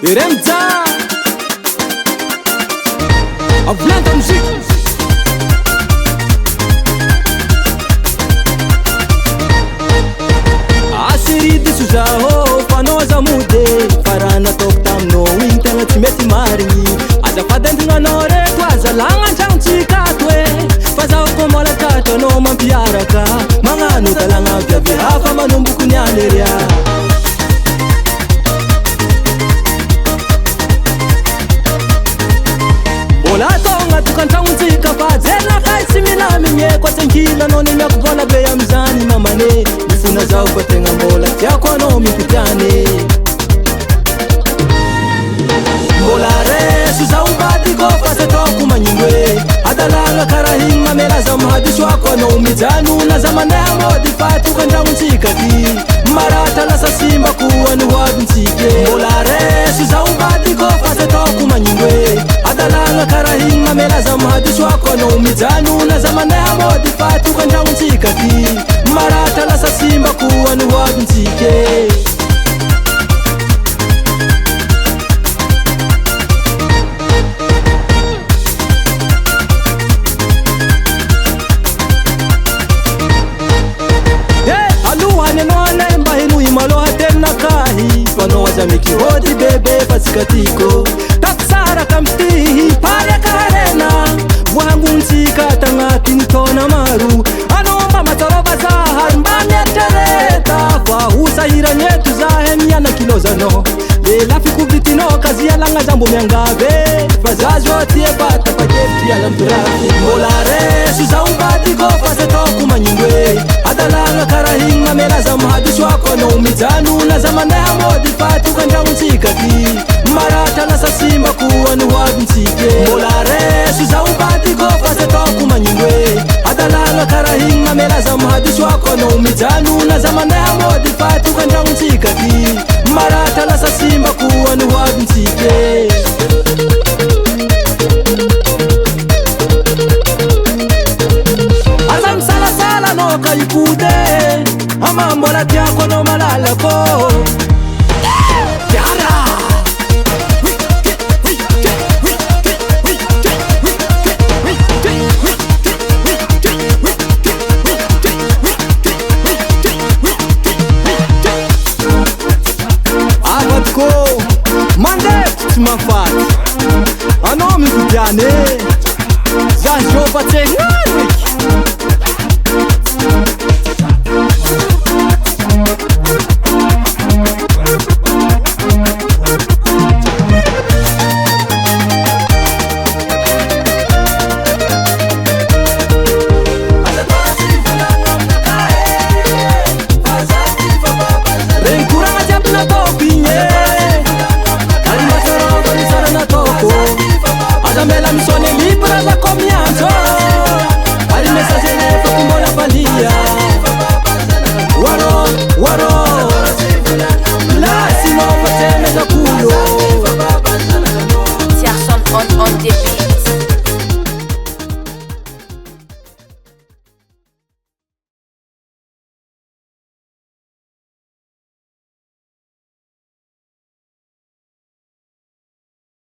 Remza Avlanta musique Asiri disu zaho fanoza mude Farana tok tamno intana tsy mety marigny Azafadandrinanao reto azalagna antragno tsikatwe Fazaho komola kato anao mampiaraka Magnano talagna viavy hafa manomboko nianeria Bola tonga tukantragnontsika fa jerina kai tsy milamigny Kwa tsenkila anao nemiako vola be amizany mamane Mifona zaho fa tegna mbola tiako anao mipitiane Mbola reso zaho mbadiko fa se ataoko magnindroe Adalagna karahigny mamela za mahadisoako anao mijanona za mandeha mody fa tukantragnontsika ty Maratra lasa simbako anohoavintsike Mbola reso zaho mbadiko fa se ataoko magnindroe Adalagna karahigny mamela za mahadisoako anao mijanona za mandeha mody fa tukantragnontsika ty Maratra lasa simbako anohoavintsike Mikihodi bebe fasikatiko Taksara kamstihi pare karena Wangu ntsika tangatini tona maru Anomba matoroba zahar mbami tereta Fahusa hiranyetu zahe miyana kilozano Lela fikubitino kazi ya langa jambo miangave Fazazo tie bata paketi ya lamturafi Mola resu za umbatiko fasetoku manyingwe Adalanga karahing mamela za mahadishwako na umizanu Na zamanea modi fatu kanjauntsika ti Marata na sasimba kuwa ni wabinsike Mola resu za umbatiko fasetoku manyingwe Adalanga karahing mamela za mahadishwako na umizanu Na zamanea modi fatu kanjauntsika ti Marata na sasimba kuwa ni wabinsike Azam sala sala no kayukude Amambola tiako no malala ko Tiara Agatko Mandet mafat Ano mi kujane Zasho patek